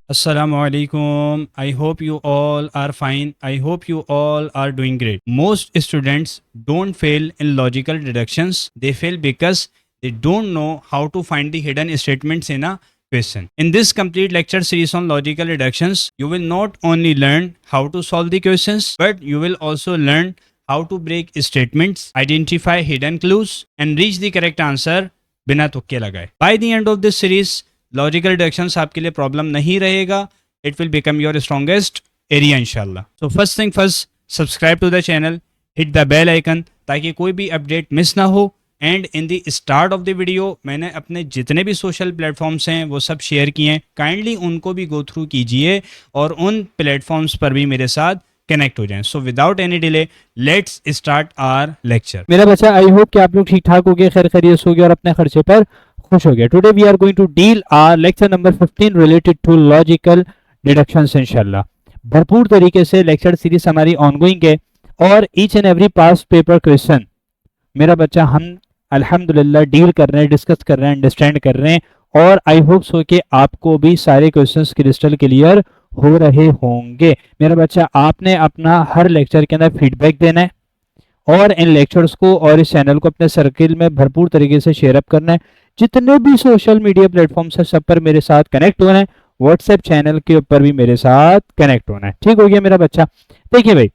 Assalamualaikum. I hope you all are fine. I hope you all are doing great. Most students don't fail in logical deductions. They fail because they don't know how to find the hidden statements in a question. In this complete lecture series on logical deductions, you will not only learn how to solve the questions, but you will also learn how to break statements, identify hidden clues, and reach the correct answer बिना तुक्के लगाए. By the end of this series, logical deductions आपके लिए problem नहीं रहेगा. It will become your strongest area इंशाल्लाह. So first thing first, subscribe to the channel, hit the bell icon ताकि कोई भी अपडेट मिस ना हो. And in the start of the video मैंने अपने जितने भी सोशल प्लेटफॉर्म्स हैं वो सब शेयर किए हैं. काइंडली उनको भी गो थ्रू कीजिए और उन प्लेटफॉर्म्स पर भी मेरे साथ कनेक्ट हो जाएं. So without any delay let's start our lecture. मेरा बच्चा, आई होप कि आप लोग ठीक ठाक हो गए, खैर खैरियत हो गए और अपने खर्चे पर खुश हो गए. Today we are going to deal our lecture number 15 related to logical deductions. इंशाल्लाह भरपूर तरीके से लेक्चर सीरीज हमारी ऑनगोइंग है और each and every past paper question मेरा बच्चा हम अल्हम्दुलिल्लाह डील कर रहे हैं, डिस्कस कर रहे हैं, अंडरस्टैंड कर रहे हैं. और आई होप सो कि आपको भी सारे क्वेश्चंस क्रिस्टल क्लियर हो रहे होंगे. मेरा बच्चा, आपने अपना हर लेक्चर के अंदर फीडबैक देना है और इन लेक्चर्स को और इस चैनल को अपने सर्किल में भरपूर तरीके से शेयर अप करना है. जितने भी सोशल मीडिया प्लेटफॉर्म्स हैं सब पर मेरे साथ कनेक्ट होना है. व्हाट्सएप चैनल के ऊपर भी मेरे साथ कनेक्ट होना है. ठीक हो गया मेरा बच्चा. देखिए भाई,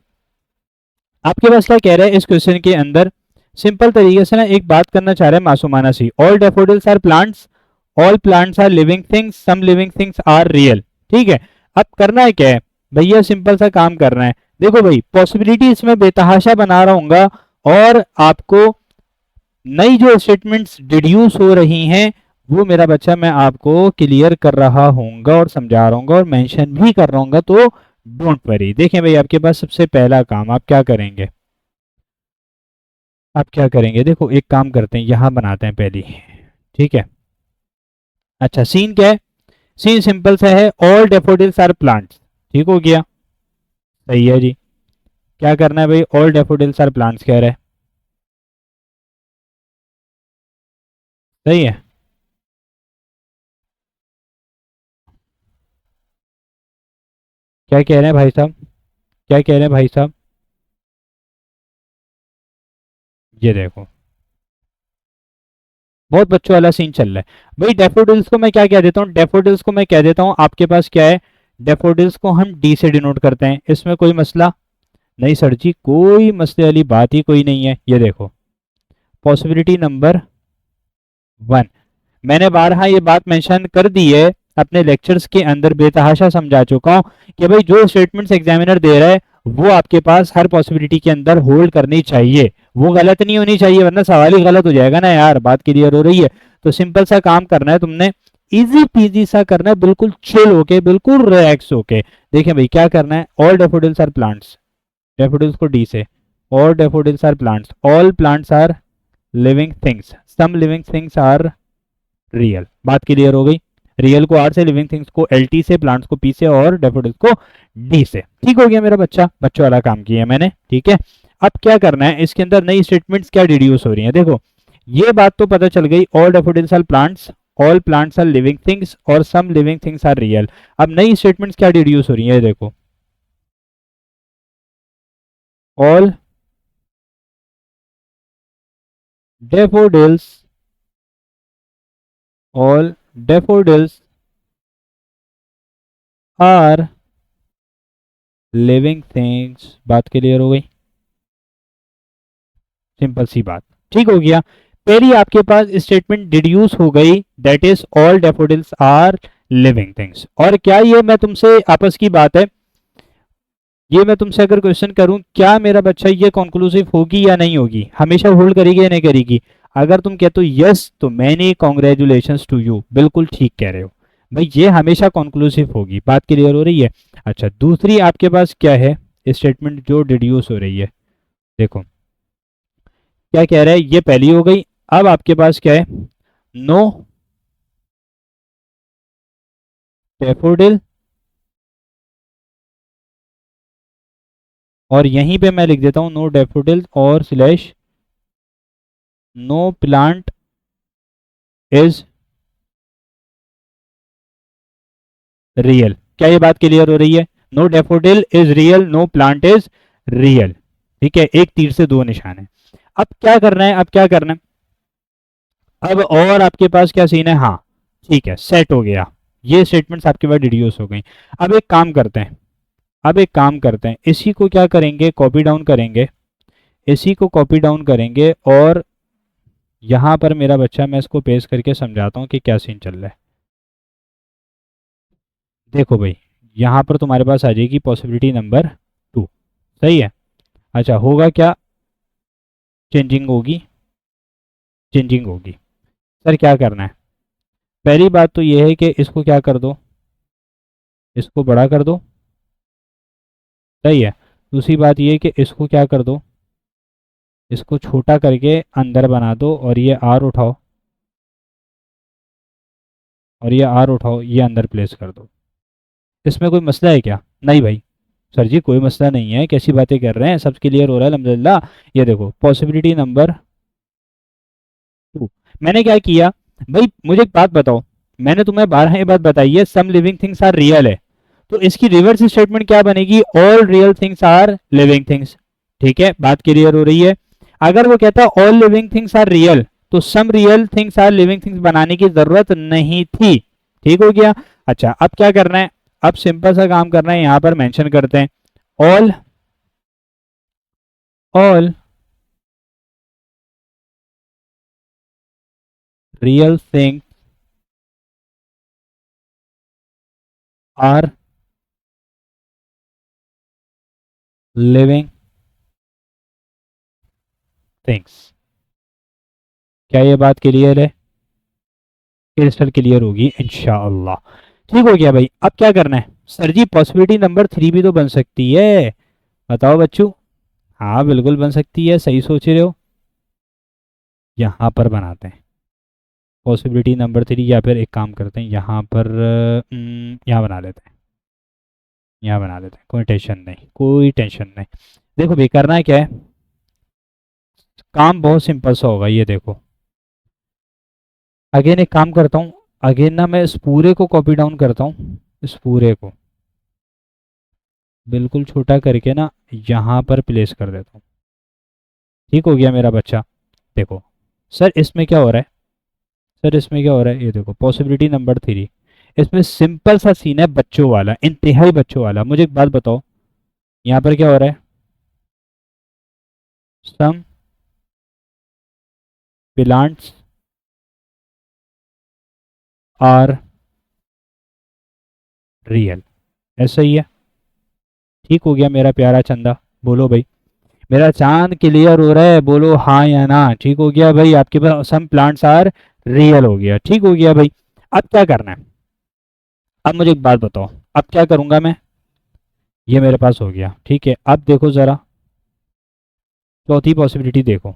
आपके पास क्या कह रहा है इस क्वेश्चन के अंदर. सिंपल तरीके से ना एक बात करना चाह रहे हैं मासूमाना सी. All daffodils are plants, all plants are living things, some living things are real. ठीक है, अब करना है क्या है भैया, सिंपल सा काम करना है. देखो भाई, पॉसिबिलिटी इसमें बेतहाशा बना रहा हूंगा और आपको नई जो स्टेटमेंट्स डिड्यूस हो रही हैं वो मेरा बच्चा मैं आपको क्लियर कर रहा हूंगा और समझा रहा हूंगा और मेंशन भी कर रहा हूंगा. तो डोंट वरी. देखें भाई, आपके पास सबसे पहला काम आप क्या करेंगे, आप क्या करेंगे, देखो एक काम करते हैं, यहां बनाते हैं पहली. ठीक है, अच्छा सीन क्या है, सीन सिंपल सा है. All daffodils are plants. ठीक हो गया, सही है जी. क्या करना है भाई, ऑल डेफोडिल्स आर प्लांट्स कह रहा है, सही है. क्या कह रहे हैं भाई साहब, क्या कह रहे हैं भाई साहब, ये देखो बहुत बच्चों वाला सीन चल रहा है भाई. डेफोडिल्स को मैं क्या कह देता हूँ, डेफोडिल्स को मैं कह देता हूँ आपके पास क्या है, डेफोडिल्स को हम डी से डिनोट करते हैं. इसमें कोई मसला नहीं सर जी, कोई मसले वाली बात ही कोई नहीं है. ये देखो पॉसिबिलिटी नंबर 1, मैंने बारहा ये बात मेंशन कर दी है अपने लेक्चर्स के अंदर, बेतहाशा समझा चुका हूं कि भाई जो स्टेटमेंट्स एग्जामिनर दे रहा है वो आपके पास हर पॉसिबिलिटी के अंदर होल्ड करनी चाहिए. वो गलत नहीं होनी चाहिए वरना सवाल ही गलत हो जाएगा ना यार. बात क्लियर हो रही है. तो सिंपल सा काम करना है तुमने, इजी पीजी सा करना है, बिल्कुल चिल होके, बिल्कुल रिलैक्स होके. देखें भाई क्या करना है, all daffodils are plants, daffodils को डी से, all daffodils are plants, all plants are living things, some living things are real. बात क्लियर हो गई. रियल को आर से, लिविंग थिंग्स को एल टी से, प्लांट्स को पी से और डेफोडिल्स को डी से. ठीक हो गया मेरा बच्चा, बच्चों वाला काम किया मैंने. ठीक है, अब क्या करना है, इसके अंदर नई स्टेटमेंट्स क्या डिड्यूस हो रही है. देखो ये बात तो पता चल गई, all daffodils are plants, all plants are living things और some living things are real. अब नई स्टेटमेंट्स क्या डिड्यूस हो रही है, देखो all daffodils, all daffodils are living things. बात क्लियर हो गई, सिंपल सी बात. ठीक हो गया, पहली आपके पास स्टेटमेंट डिड्यूस हो गई, that is all daffodils are living things. और क्या ये मैं तुमसे आपस की बात है, ये मैं तुमसे अगर क्वेश्चन करूं क्या मेरा बच्चा ये कंक्लूसिव होगी या नहीं होगी, हमेशा होल्ड करेगी या नहीं करेगी. अगर तुम कहते हो यस तो मैंने कॉन्ग्रेचुलेशंस टू यू, बिल्कुल ठीक कह रहे हो भाई, ये हमेशा कंक्लूसिव होगी. बात क्लियर हो रही है. अच्छा दूसरी आपके पास क्या है स्टेटमेंट जो डिड्यूस हो रही है, देखो क्या कह रहा है, ये पहली हो गई. अब आपके पास क्या है, नो डेफोडिल, और यहीं पे मैं लिख देता हूं no daffodil or slash no plant is real. क्या ये बात क्लियर हो रही है? No daffodil is real, no plant is real. ठीक है, एक तीर से दो निशान है। अब क्या करना है, अब क्या करना है, अब और आपके पास क्या सीन है? हाँ ठीक है, सेट हो गया, ये स्टेटमेंट्स आपके पास डिड्यूस हो गई। अब एक काम करते हैं, अब एक काम करते हैं, इसी को क्या करेंगे, कॉपी डाउन करेंगे, इसी को कॉपी डाउन करेंगे और यहां पर मेरा बच्चा, मैं इसको पेस्ट करके समझाता हूँ कि क्या सीन चल रहा है। देखो भाई, यहां पर तुम्हारे पास आ जाएगी पॉसिबिलिटी नंबर 2, सही है। अच्छा होगा क्या, चेंजिंग होगी, चेंजिंग होगी। सर क्या करना है? पहली बात तो ये है कि इसको क्या कर दो, इसको बड़ा कर दो, सही है। दूसरी बात ये है कि इसको क्या कर दो, इसको छोटा करके अंदर बना दो और ये आर उठाओ, और ये आर उठाओ, ये अंदर प्लेस कर दो। इसमें कोई मसला है क्या? नहीं भाई, सर जी कोई मसला नहीं है, कैसी बातें कर रहे हैं, सब क्लियर हो रहा है अल्हम्दुलिल्लाह। ये देखो पॉसिबिलिटी नंबर 2, मैंने क्या किया भाई, मुझे एक बात बताओ, मैंने तुम्हें 12 ये बात बताई है, some living things are real है, तो इसकी रिवर्स स्टेटमेंट क्या बनेगी, all real things are living things. ठीक है, बात क्लियर हो रही है। अगर वो कहता है all living things are real, तो some real things are living things बनाने की जरूरत नहीं थी। ठीक हो गया। अच्छा अब क्या करना है, अब सिंपल सा काम करना है, यहां पर मेंशन करते हैं all, all real thing are living things. क्या ये बात क्लियर है? क्रिस्टल क्लियर होगी इंशाअल्लाह। ठीक हो गया भाई, अब क्या करना है? सर जी पॉसिबिलिटी नंबर 3 भी तो बन सकती है, बताओ बच्चों। हाँ बिल्कुल बन सकती है, सही सोच रहे हो। यहाँ पर बनाते हैं पॉसिबिलिटी नंबर 3, या फिर एक काम करते हैं यहाँ पर, यहाँ बना लेते हैं, यहाँ बना लेते हैं, कोई टेंशन नहीं, कोई टेंशन नहीं। देखो भाई करना है क्या है, काम बहुत सिंपल सा होगा, ये देखो। अगेन एक काम करता हूँ, अगेन ना मैं इस पूरे को कॉपी डाउन करता हूँ, इस पूरे को बिल्कुल छोटा करके ना यहाँ पर प्लेस कर देता हूँ। ठीक हो गया मेरा बच्चा। देखो सर इसमें क्या हो रहा है, सर इसमें क्या हो रहा है, ये देखो पॉसिबिलिटी नंबर 3, इसमें सिंपल सा सीन है बच्चों वाला, इंतहाई बच्चों वाला। मुझे एक बात बताओ, यहाँ पर क्या हो रहा है, सम प्लांट्स आर रियल, ऐसा ही है। ठीक हो गया मेरा प्यारा चंदा, बोलो भाई, मेरा चांद क्लियर हो रहा है, बोलो हाँ या ना। ठीक हो गया भाई, आपके पास सम प्लांट्स आर रियल हो गया। ठीक हो गया भाई, अब क्या करना है, अब मुझे एक बात बताओ, अब क्या करूंगा मैं, ये मेरे पास हो गया। ठीक है, अब देखो जरा चौथी पॉसिबिलिटी देखो,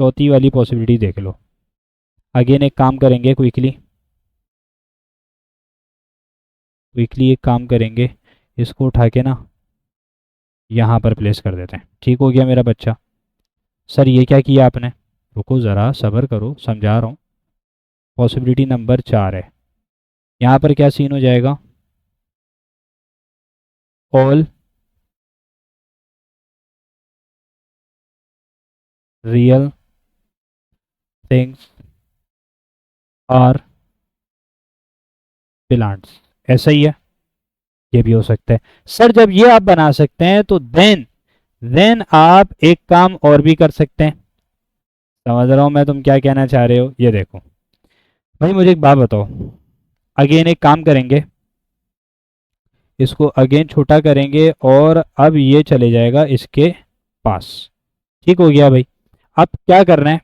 चौथी वाली पॉसिबिलिटी देख लो। अगेन एक काम करेंगे क्विकली, क्विकली एक काम करेंगे, इसको उठा के ना यहाँ पर प्लेस कर देते हैं। ठीक हो गया मेरा बच्चा। सर ये क्या किया आपने, रुको ज़रा सब्र करो, समझा रहा हूँ। पॉसिबिलिटी नंबर 4 है, यहाँ पर क्या सीन हो जाएगा, all real things are plants, ऐसा ही है। ये भी हो सकता है। सर जब ये आप बना सकते हैं तो देन आप एक काम और भी कर सकते हैं। समझ रहा हूं मैं तुम क्या कहना चाह रहे हो। ये देखो भाई, मुझे एक बात बताओ, अगेन एक काम करेंगे, इसको अगेन छोटा करेंगे और अब ये चले जाएगा इसके पास। ठीक हो गया भाई, अब क्या करना है,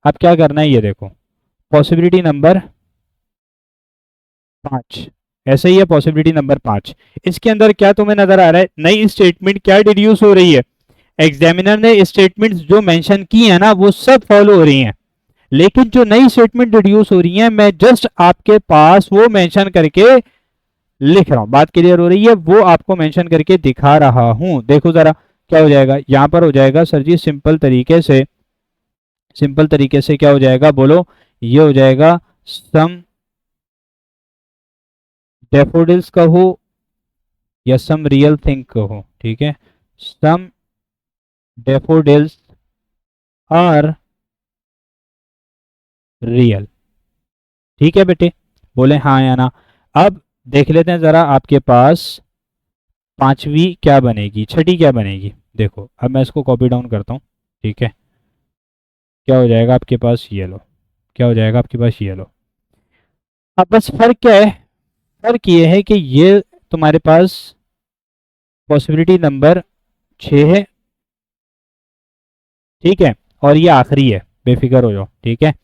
अब क्या करना है, ये देखो पॉसिबिलिटी नंबर 5, ऐसा ही है पॉसिबिलिटी नंबर 5। इसके अंदर क्या तुम्हें नजर आ रहा है, नई स्टेटमेंट क्या डिड्यूस हो रही है, एग्जामिनर ने स्टेटमेंट्स जो मेंशन की है ना वो सब फॉलो हो रही हैं, लेकिन जो नई स्टेटमेंट डिड्यूस हो रही है मैं जस्ट आपके पास वो मेंशन करके लिख रहा हूं। बात क्लियर हो रही है, वो आपको मेंशन करके दिखा रहा हूं। देखो जरा क्या हो जाएगा, यहां पर हो जाएगा सर जी सिंपल तरीके से, सिंपल तरीके से क्या हो जाएगा बोलो, ये हो जाएगा सम डेफोडिल्स कहो या सम रियल थिंग कहो, ठीक है, सम डेफोडिल्स आर रियल। ठीक है बेटे, बोले हाँ या ना। अब देख लेते हैं जरा आपके पास पांचवी क्या बनेगी, छठी क्या बनेगी। देखो अब मैं इसको कॉपी डाउन करता हूँ, ठीक है, क्या हो जाएगा आपके पास, ये लो, क्या हो जाएगा आपके पास, ये लो। अब बस फर्क क्या है, फर्क ये है कि ये तुम्हारे पास पॉसिबिलिटी नंबर 6 है, ठीक है, और ये आखिरी है, बेफिक्र हो जाओ, ठीक है।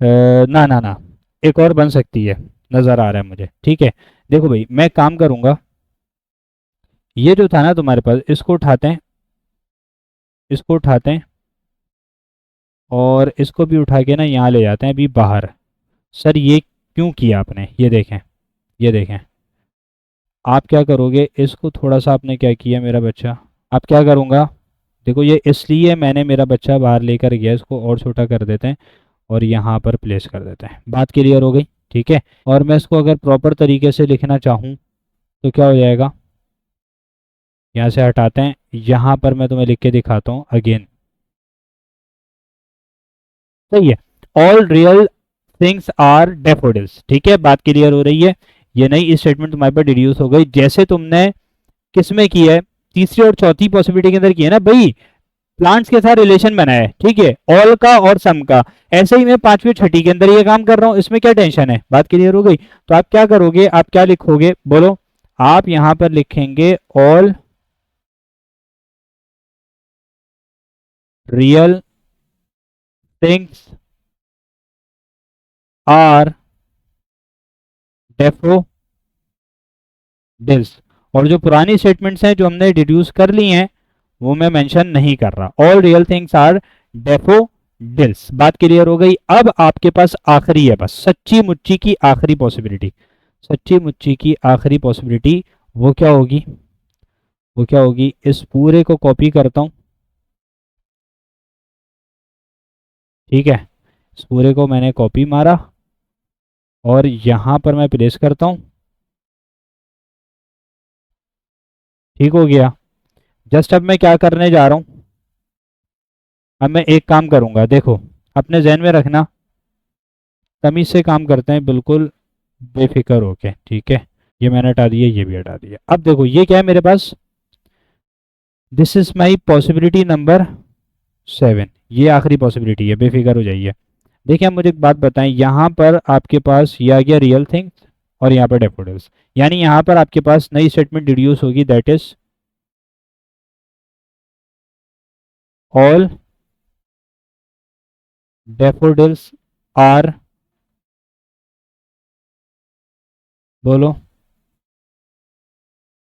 ना ना ना, एक और बन सकती है, नज़र आ रहा है मुझे, ठीक है। देखो भाई मैं काम करूंगा, ये जो था ना तुम्हारे पास, इसको उठाते हैं, इसको उठाते हैं और इसको भी उठा के ना यहाँ ले जाते हैं अभी बाहर। सर ये क्यों किया आपने, ये देखें, ये देखें। आप क्या करोगे, इसको थोड़ा सा आपने क्या किया मेरा बच्चा, आप क्या करूँगा, देखो ये इसलिए मैंने मेरा बच्चा बाहर लेकर गया, इसको और छोटा कर देते हैं और यहाँ पर प्लेस कर देते हैं। बात क्लियर हो गई, ठीक है। और मैं इसको अगर प्रॉपर तरीके से लिखना चाहूँ तो क्या हो जाएगा, यहाँ से हटाते हैं, यहाँ पर मैं तुम्हें लिख के दिखाता हूँ अगेन, सही है। All real things are daffodils, ठीक है, बात क्लियर हो रही है। ये नई स्टेटमेंट तुम्हारे पर डिड्यूस हो गई, जैसे तुमने किसमें की है, तीसरी और चौथी पॉसिबिलिटी के अंदर की है ना भाई, प्लांट्स के साथ रिलेशन बनाया है, ठीक है, ऑल का और सम का। ऐसे ही मैं पांचवी छठी के अंदर ये काम कर रहा हूं, इसमें क्या टेंशन है, बात क्लियर हो गई। तो आप क्या करोगे, आप क्या लिखोगे, बोलो। आप यहां पर लिखेंगे all real things are daffodils. और जो पुरानी स्टेटमेंट्स हैं जो हमने डिड्यूस कर ली हैं वो मैं मेंशन नहीं कर रहा, all real things are daffodils. बात क्लियर हो गई। अब आपके पास आखिरी है, बस सच्ची मुच्ची की आखिरी पॉसिबिलिटी, सच्ची मुच्ची की आखिरी पॉसिबिलिटी, वो क्या होगी, वो क्या होगी, इस पूरे को कॉपी करता हूं, ठीक है, इस पूरे को मैंने कॉपी मारा और यहां पर मैं प्लेस करता हूं, ठीक हो गया। जस्ट अब मैं क्या करने जा रहा हूं, अब मैं एक काम करूंगा, देखो अपने जहन में रखना, तमीज से काम करते हैं बिल्कुल बेफिक्र होके, ठीक है। ये मैंने हटा दिया, ये भी हटा दिया। अब देखो ये क्या है मेरे पास, this is my possibility number 7, ये आखिरी पॉसिबिलिटी है, बेफिक्र हो जाइए। देखिए आप मुझे एक बात बताएं, यहाँ पर आपके पास ये आ गया रियल थिंग्स और यहाँ पर डेफोडिल्स, यानी यहाँ पर आपके पास नई स्टेटमेंट डिड्यूस होगी, that is all daffodils are, बोलो,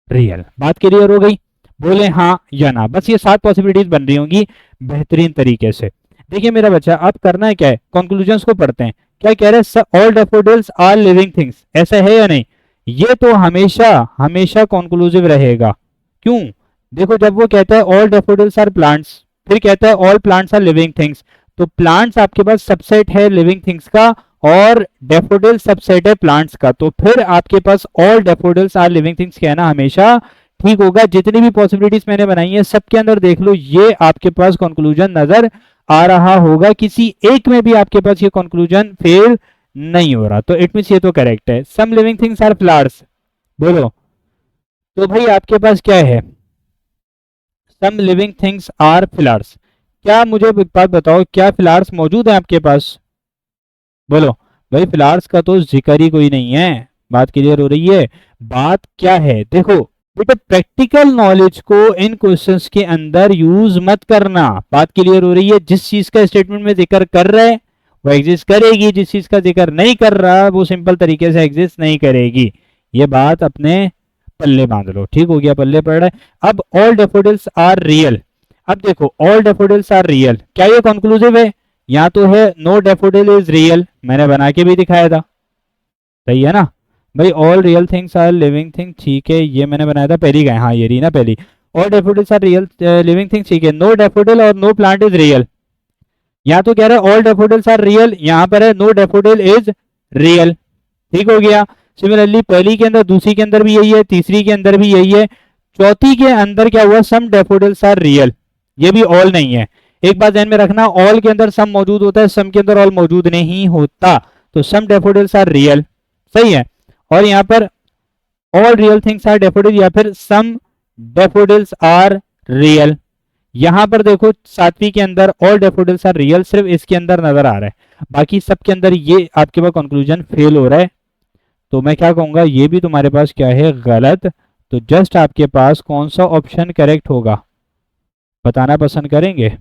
रियल। बात क्लियर हो गई, बोले हाँ या ना। बस ये 7 पॉसिबिलिटीज बन रही होंगी बेहतरीन तरीके से। देखिए मेरा बच्चा, अब करना है क्या है, कंक्लूजन्स को पढ़ते हैं। क्या कह रहे हैं, all daffodils are living things, ऐसा है या नहीं। ये तो हमेशा हमेशा कंक्लूसिव रहेगा, क्यों, देखो जब वो कहता है ऑल डेफोडिल्स आर प्लांट्स, फिर कहता है all plants are living things, तो प्लांट्स आपके पास सबसेट है लिविंग थिंग्स का और डेफोडिल सबसेट है प्लांट्स का, तो फिर आपके पास all daffodils are living things कहना हमेशा ठीक होगा। जितनी भी पॉसिबिलिटीज मैंने बनाई है सबके अंदर देख लो, ये आपके पास कंक्लूजन नजर आ रहा होगा, किसी एक में भी आपके पास ये कंक्लूजन फेल नहीं हो रहा, तो इट मींस ये तो करेक्ट है। Some living things are flowers, बोलो, तो भाई आपके पास क्या है, some living things are flowers. क्या मुझे एक बात बताओ, क्या फ्लावर्स मौजूद है आपके पास, बोलो। भाई फ्लावर्स का तो जिक्र ही कोई नहीं है, बात क्लियर हो रही है। बात क्या है, देखो बेटा, प्रैक्टिकल नॉलेज को इन क्वेश्चंस के अंदर यूज मत करना, बात क्लियर हो रही है। जिस चीज का स्टेटमेंट में जिक्र कर रहे हैं वो एग्जिस्ट करेगी, जिस चीज का जिक्र नहीं कर रहा वो सिंपल तरीके से एग्जिस्ट नहीं करेगी। ये बात अपने पल्ले बांध लो, ठीक हो गया, पल्ले पड़ रहा है। अब ऑल डेफोडिल्स आर रियल, अब देखो ऑल डेफोडिल्स आर रियल, क्या ये कंक्लूसिव है, यहाँ तो है नो डेफोडिल इज रियल, मैंने बना के भी दिखाया था, सही है ना भाई। All real things are living thing, ठीक है, ये मैंने बनाया था पहली गाय, हाँ ये रही ना पहली। All daffodils are real living thing, ठीक है, no daffodil or no plant is real, यहाँ तो कह रहा है ऑल डेफोडिल्स आर रियल, यहाँ पर है नो डेफोडिल इज रियल, ठीक हो गया। सिमिलरली पहली के अंदर, दूसरी के अंदर भी यही है, तीसरी के अंदर भी यही है, चौथी के अंदर क्या हुआ, सम डैफोडिल्स आर रियल, ये भी ऑल नहीं है। एक बात ध्यान में रखना, ऑल के अंदर सम मौजूद होता है, सम के अंदर ऑल मौजूद नहीं होता, तो सम डैफोडिल्स आर रियल, सही है। और यहाँ पर all real things are daffodil या फिर सम डैफोडिल्स आर रियल। यहां पर देखो सातवीं के अंदर ऑल डैफोडिल्स आर रियल, सिर्फ इसके अंदर नजर आ रहा है, बाकी सब के अंदर ये आपके पास कंक्लूजन फेल हो रहा है। तो मैं क्या कहूंगा, ये भी तुम्हारे पास क्या है, गलत। तो जस्ट आपके पास कौन सा ऑप्शन करेक्ट होगा बताना पसंद करेंगे?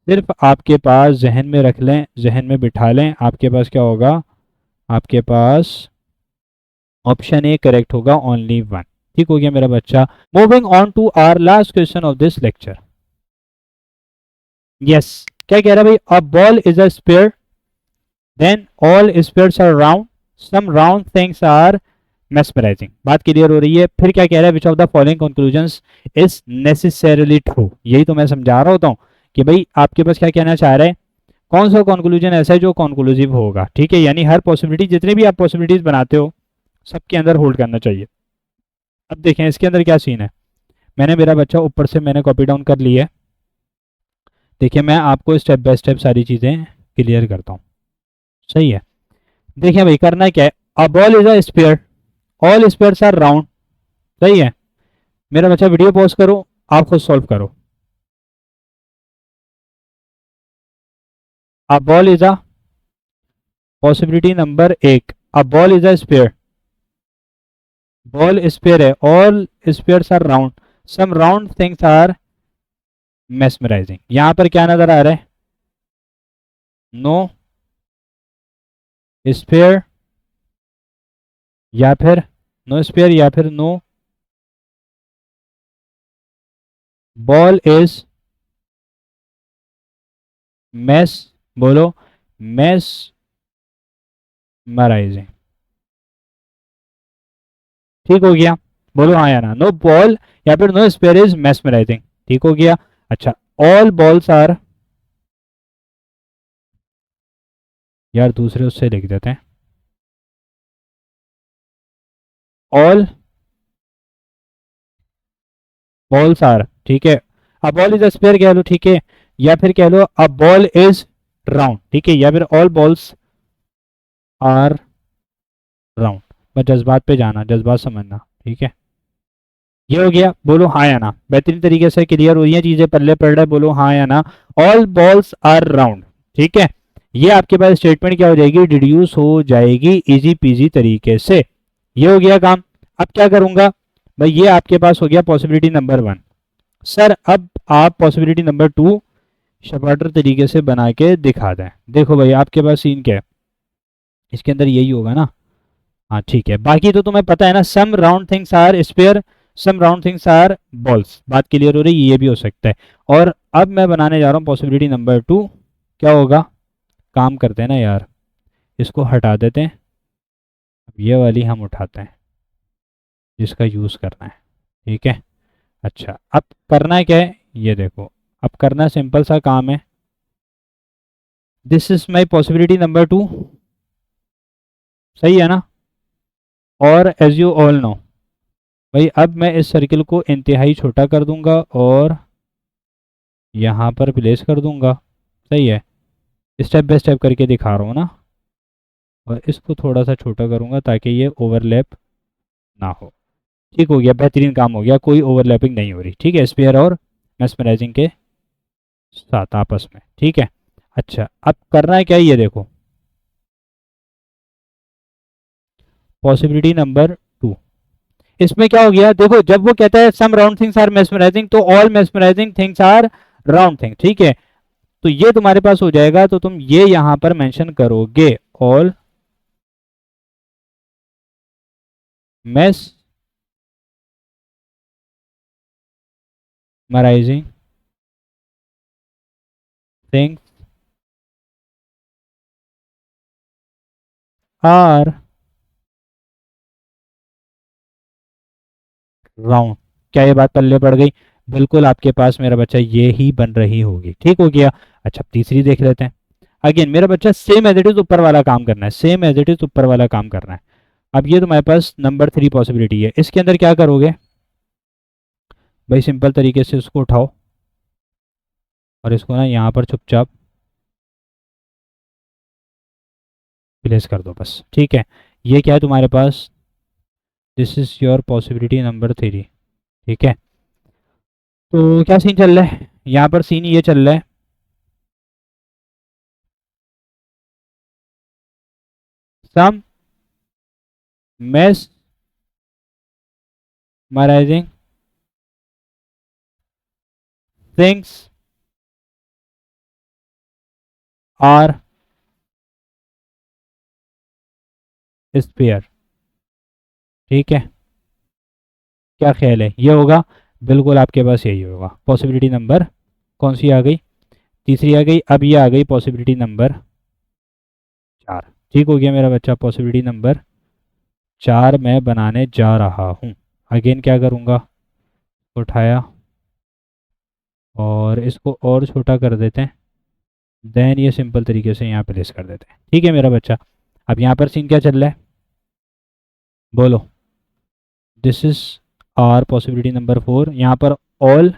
सिर्फ आपके पास जहन में रख लें, जहन में बिठा लें, आपके पास क्या होगा, आपके पास ऑप्शन ए करेक्ट होगा, ओनली वन। ठीक हो गया मेरा बच्चा। Moving on to our last question of this lecture. Yes, क्या कह रहा है भाई, a ball is a sphere, then all spheres are round, some round things are mesmerizing. बात क्लियर हो रही है? फिर क्या कह रहा है, which of the following conclusions is necessarily true. यही तो मैं समझा रहा होता हूँ कि भाई आपके पास क्या कहना चाह रहा है, कौन सा कंक्लूजन ऐसा है जो कंक्लूसिव होगा। ठीक है, यानी हर पॉसिबिलिटी, जितने भी आप पॉसिबिलिटीज बनाते हो सबके अंदर होल्ड करना चाहिए। अब देखें इसके अंदर क्या सीन है, मैंने मेरा बच्चा ऊपर से मैंने कॉपी डाउन कर लिया है। देखिए मैं आपको स्टेप बाय स्टेप सारी चीज़ें क्लियर करता हूँ, सही है। देखिए भाई करना क्या है, a ball is a sphere, all spheres are round, सही है। मेरा बच्चा वीडियो पॉज करो, आप खुद सॉल्व करो। A ball is a, possibility number एक, a ball is a sphere, ball sphere है, all spheres are round, some round things are mesmerising. यहां पर क्या नजर आ रहा है, नो स्फीयर या फिर नो स्फीयर या फिर नो बॉल इज मेस, बोलो मेस मराइजिंग। ठीक हो गया, बोलो हाँ या ना, नो बॉल या फिर नो स्फीयर इज मेस्मराइजिंग। ठीक हो गया। अच्छा, ऑल बॉल्स आर, यार दूसरे उससे लिख देते हैं, ऑल बॉल्स आर, ठीक है। अब बॉल इज अ स्फीयर कह लो, ठीक है, या फिर कह लो अब बॉल इज राउंड, ठीक है, या फिर ऑल बॉल्स आर राउंड। बस जज्बात पे जाना, जज्बात समझना, ठीक है। ये हो गया, बोलो हाँ या ना। बेहतरीन तरीके से क्लियर हो रही है चीजें, पल्ले पड़ रहा है, बोलो हाँ या ना। ऑल बॉल्स आर राउंड, ठीक है। ये आपके पास स्टेटमेंट क्या हो जाएगी, डिड्यूस हो जाएगी इजी पीजी तरीके से। ये हो गया काम। अब क्या करूंगा भाई, ये आपके पास हो गया पॉसिबिलिटी नंबर वन। सर अब आप पॉसिबिलिटी नंबर टू शपाटर तरीके से बना के दिखा दें। देखो भाई आपके पास सीन क्या है, इसके अंदर यही होगा ना, हाँ ठीक है। बाकी तो तुम्हें पता है ना, some round things are sphere, some round things are balls. बात क्लियर हो रही है, ये भी हो सकता है। और अब मैं बनाने जा रहा हूँ पॉसिबिलिटी नंबर टू। क्या होगा, काम करते हैं ना यार, इसको हटा देते हैं, अब ये वाली हम उठाते हैं जिसका यूज़ करना है, ठीक है। अच्छा अब करना है क्या है, ये देखो, अब करना सिंपल सा काम है, this is my possibility number two, सही है ना। और एज यू ऑल नो भाई, अब मैं इस सर्किल को इंतहाई छोटा कर दूंगा और यहाँ पर प्लेस कर दूंगा, सही है। स्टेप बाय स्टेप करके दिखा रहा हूँ ना, और इसको थोड़ा सा छोटा करूंगा ताकि ये ओवरलैप ना हो। ठीक हो गया, बेहतरीन काम हो गया, कोई ओवरलैपिंग नहीं हो रही, ठीक है, स्पेयर और मेस्मराइजिंग के साथ आपस में, ठीक है। अच्छा अब करना है क्या, ये देखो पॉसिबिलिटी नंबर टू, इसमें क्या हो गया, देखो जब वो कहता है some round things are mesmerizing, तो all mesmerising things are round thing, ठीक है। तो ये तुम्हारे पास हो जाएगा, तो तुम ये यहां पर मेंशन करोगे, all mesmerising things are round. क्या ये बात पल्ले पड़ गई? बिल्कुल आपके पास मेरा बच्चा ये ही बन रही होगी, ठीक हो गया। अच्छा तीसरी देख लेते हैं। अगेन मेरा बच्चा सेम एज इट इज ऊपर वाला काम करना है, सेम एज इट इज ऊपर वाला काम करना है। अब ये तुम्हारे पास नंबर 3 पॉसिबिलिटी है। इसके अंदर क्या करोगे भाई, सिंपल तरीके से उसको उठाओ और इसको ना यहाँ पर चुपचाप प्लेस कर दो बस, ठीक है। ये क्या है तुम्हारे पास, this is your possibility number 3, ठीक है। तो क्या सीन चल रहा है यहाँ पर, सीन ये चल रहा है, सम mesmerizing things are spare, ठीक है। क्या ख्याल है, ये होगा? बिल्कुल आपके पास यही होगा। पॉसिबिलिटी नंबर कौन सी आ गई, तीसरी आ गई। अब ये आ गई पॉसिबिलिटी नंबर 4, ठीक हो गया मेरा बच्चा। पॉसिबिलिटी नंबर 4 मैं बनाने जा रहा हूँ। अगेन क्या करूँगा, उठाया और इसको और छोटा कर देते हैं, देन ये सिंपल तरीके से यहाँ प्लेस कर देते हैं, ठीक है मेरा बच्चा। अब यहाँ पर सीन क्या चल रहा है बोलो, this is our possibility number 4। यहाँ पर all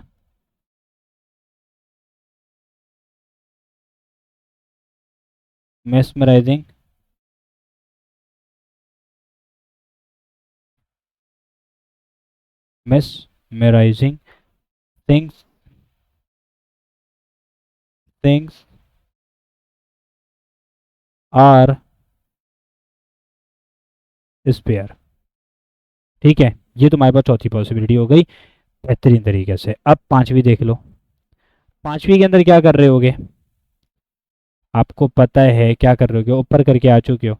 mesmerizing mesmerizing things are spare, ठीक है। ये तुम्हारे पास चौथी पॉसिबिलिटी हो गई बेहतरीन तरीके से। अब पांचवी देख लो, पांचवी के अंदर क्या कर रहे होगे, आपको पता है क्या कर रहे होगे, ऊपर करके आ चुके हो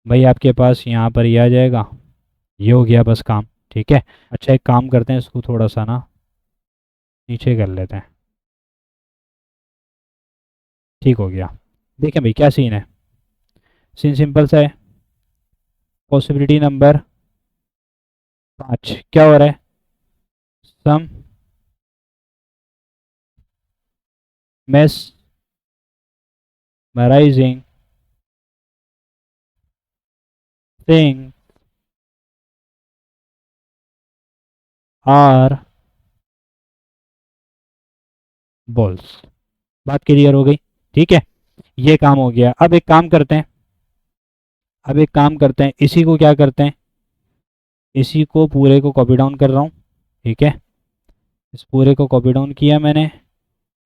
भाई। आपके पास यहाँ पर ये आ जाएगा, ये हो गया बस काम, ठीक है। अच्छा एक काम करते हैं, इसको थोड़ा सा ना नीचे कर लेते हैं, ठीक हो गया। देखें भाई क्या सीन है, सीन सिंपल सा है। पॉसिबिलिटी नंबर 5 क्या हो रहा है, सम mesmerizing thing are balls। बात क्लियर हो गई, ठीक है। ये काम हो गया। अब एक काम करते हैं, अब एक काम करते हैं, इसी को क्या करते हैं, इसी को पूरे को कॉपी डाउन कर रहा हूँ, ठीक है। इस पूरे को कॉपी डाउन किया मैंने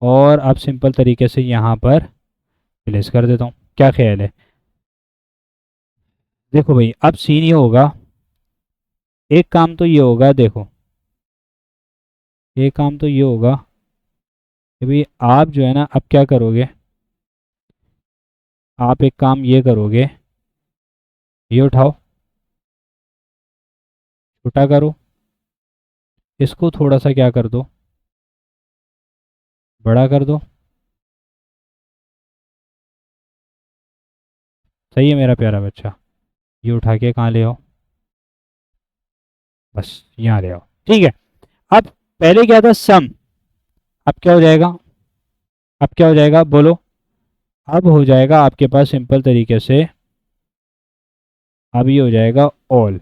और अब सिंपल तरीके से यहाँ पर प्लेस कर देता हूँ। क्या ख्याल है, देखो भाई अब सीन ये होगा, एक काम तो ये होगा, देखो एक काम तो ये होगा कि भाई आप जो है ना अब क्या करोगे, आप एक काम ये करोगे, ये उठाओ छोटा करो, इसको थोड़ा सा क्या कर दो, बड़ा कर दो, सही है मेरा प्यारा बच्चा। ये उठा के कहाँ ले आओ, बस यहाँ ले आओ, ठीक है। अब पहले क्या था सम, अब क्या हो जाएगा, अब क्या हो जाएगा बोलो, अब हो जाएगा आपके पास सिंपल तरीके से, अब ये हो जाएगा all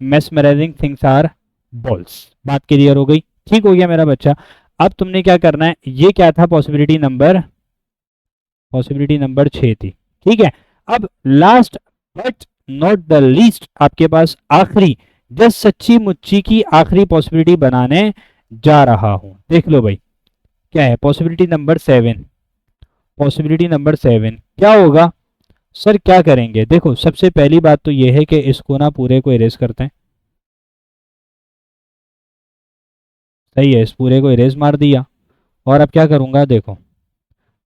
mesmerizing things are balls. बात क्लियर हो गई, ठीक हो गया मेरा बच्चा। अब तुमने क्या करना है, ये क्या था पॉसिबिलिटी नंबर 6 थी, ठीक है। अब last but not the least आपके पास आखिरी, जस्ट सच्ची मुच्ची की आखिरी पॉसिबिलिटी बनाने जा रहा हूं। देख लो भाई क्या है, पॉसिबिलिटी नंबर 7। पॉसिबिलिटी नंबर 7 क्या होगा सर, क्या करेंगे, देखो सबसे पहली बात तो ये है कि इसको ना पूरे को इरेज करते हैं, सही है। इस पूरे को इरेज मार दिया और अब क्या करूंगा, देखो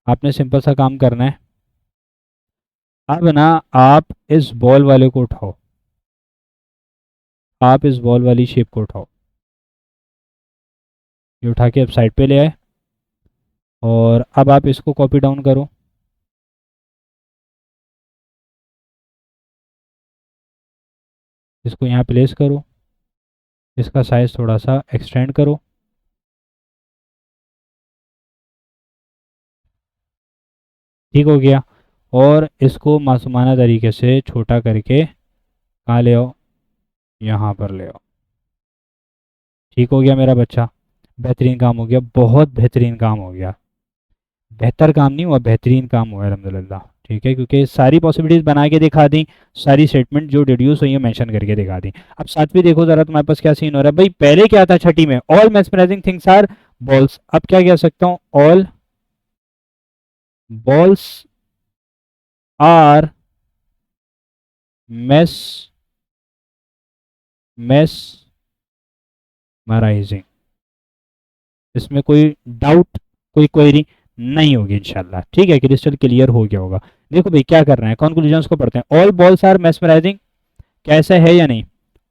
आपने सिंपल सा काम करना है। अब ना आप इस बॉल वाले को उठाओ, आप इस बॉल वाली शेप को उठाओ, ये उठा के अब साइड पे ले आए और अब आप इसको कॉपी डाउन करो, इसको यहाँ प्लेस करो, इसका साइज थोड़ा सा एक्सटेंड करो, ठीक हो गया। और इसको मासूमाना तरीके से छोटा करके कहाँ ले आओ, यहाँ पर ले आओ। ठीक हो गया मेरा बच्चा, बेहतरीन काम हो गया, बहुत बेहतरीन काम हो गया। बेहतर काम नहीं हुआ, बेहतरीन काम हुआ अल्हम्दुलिल्लाह। ठीक है, क्योंकि सारी पॉसिबिलिटीज बना के दिखा दी, सारी स्टेटमेंट जो डिड्यूस हुई है मेंशन करके दिखा दी। अब सातवीं देखो जरा तुम्हारे पास क्या सीन हो रहा है भाई। पहले क्या था छठी में, all mesmerising things are balls. अब क्या कह सकता हूँ, ऑल बॉल्स आर मेस्मराइजिंग। इसमें कोई डाउट, कोई क्वेरी नहीं होगी इंशाल्लाह। ठीक है, क्रिस्टल क्लियर हो गया होगा। देखो भाई क्या कर रहे हैं, कंक्लूजन्स को पढ़ते हैं। ऑल बॉल्स आर मेस्मराइजिंग, कैसा है या नहीं?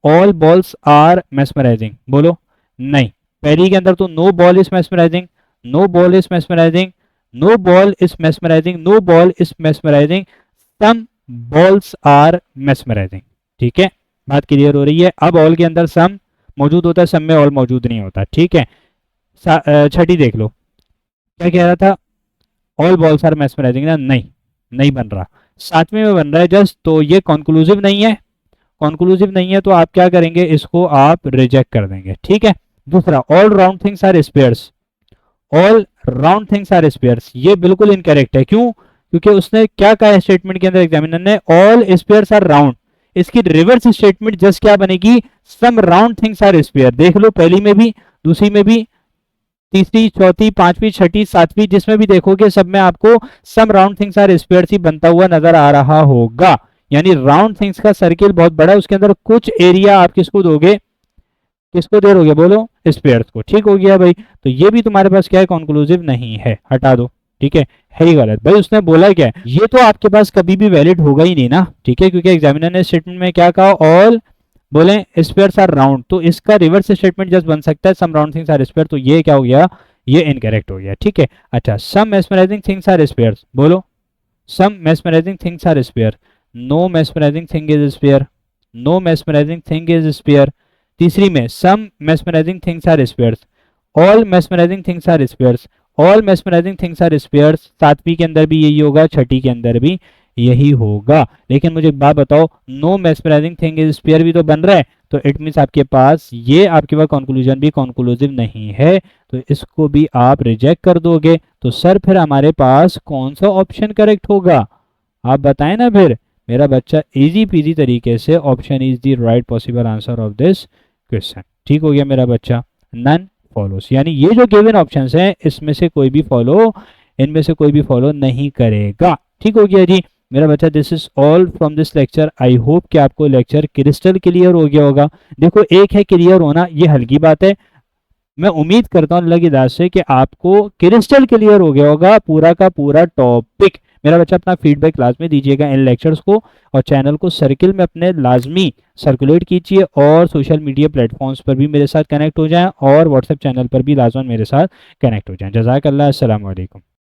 ऑल बॉल्स आर मेस्मराइजिंग, बोलो नहीं। पहली के अंदर तो no ball is mesmerizing, no ball is mesmerizing, no ball is mesmerizing, no ball is mesmerizing, some balls are mesmerizing. ठीक है, बात क्लियर हो रही है। अब ऑल के अंदर सम मौजूद होता है, सम में ऑल मौजूद नहीं होता। ठीक है, छठी देख लो, क्या कह रहा था, ऑल बॉल्स आर मेस्मराइजिंग ना, नहीं नहीं बन रहा। सातवें में बन रहा है जस्ट, तो ये कॉन्क्लूसिव नहीं है। कॉन्क्लूसिव नहीं है तो आप क्या करेंगे, इसको आप रिजेक्ट कर देंगे। ठीक है, दूसरा, all round things are spheres, all round things are spheres, ये बिल्कुल इनकरेक्ट है। क्यों? क्योंकि उसने क्या कहा है स्टेटमेंट के अंदर एग्जामिनर ने, ऑल स्पेयर्स आर राउंड। इसकी रिवर्स स्टेटमेंट जस्ट क्या बनेगी, सम राउंड थिंग्स आर स्पेयर। देख लो, पहली में भी, दूसरी में भी, तीसरी, चौथी, पांचवी, छठी, सातवीं, जिसमें भी देखोगे सब में आपको सम राउंड थिंग्स आर स्पेयर्स ही बनता हुआ नजर आ रहा होगा। यानी राउंड थिंग्स का सर्किल बहुत बड़ा है, उसके अंदर कुछ एरिया आप किसको दोगे, किसको दे दोगे, बोलो स्पेयर्स को। ठीक हो गया भाई, तो ये भी तुम्हारे पास क्या है, कंक्लूसिव नहीं है, हटा दो। ठीक है ही गलत भाई, उसने बोला क्या है, ये तो आपके पास कभी भी वैलिड होगा ही नहीं ना। ठीक है, क्योंकि एग्जामिनर ने स्टेटमेंट में क्या कहा, ऑल बोले स्पेयर्स आर राउंड, तो इसका रिवर्स स्टेटमेंट जस्ट बन सकता है some round things are spare, तो ये क्या हो गया, ये इनकरेक्ट हो गया। ठीक है, अच्छा, some mesmerising things are spares, बोलो some mesmerising things are spare, no mesmerising thing is spare, no mesmerising thing is spare. तीसरी में some mesmerising things are spheres, all mesmerising things are spheres, all mesmerising things are spares. सातवीं के अंदर भी यही होगा, छठी के अंदर भी यही होगा। लेकिन मुझे एक बात बताओ, no mesmerising thing is sphere भी तो बन रहा है, तो इट मीन्स आपके पास ये आपके पास कंक्लूजन भी कंक्लूसिव नहीं है, तो इसको भी आप रिजेक्ट कर दोगे। तो सर फिर हमारे पास कौन सा ऑप्शन करेक्ट होगा, आप बताएं ना फिर। मेरा बच्चा इजी पीजी तरीके से option is the right possible answer of this question. ठीक हो गया मेरा बच्चा, नन फॉलोस, यानी ये जो गिवन ऑप्शंस हैं इसमें से कोई भी फॉलो, इनमें से कोई भी फॉलो नहीं करेगा। ठीक हो गया जी मेरा बच्चा, this is all from this lecture. I hope कि आपको लेक्चर क्रिस्टल क्लियर हो गया होगा। देखो, एक है क्लियर होना, ये हल्की बात है। मैं उम्मीद करता हूँ अल्लाह की दाद से कि आपको क्रिस्टल क्लियर हो गया होगा पूरा का पूरा टॉपिक। मेरा बच्चा अपना फीडबैक लाजमी दीजिएगा इन लेक्चर्स को, और चैनल को सर्किल में अपने लाजमी सर्कुलेट कीजिए, और सोशल मीडिया प्लेटफॉर्म्स पर भी मेरे साथ कनेक्ट हो जाएं, और व्हाट्सएप चैनल पर भी लाजमन मेरे साथ कनेक्ट हो जाएं। जज़ाकल्लाह, अस्सलाम वालेकुम।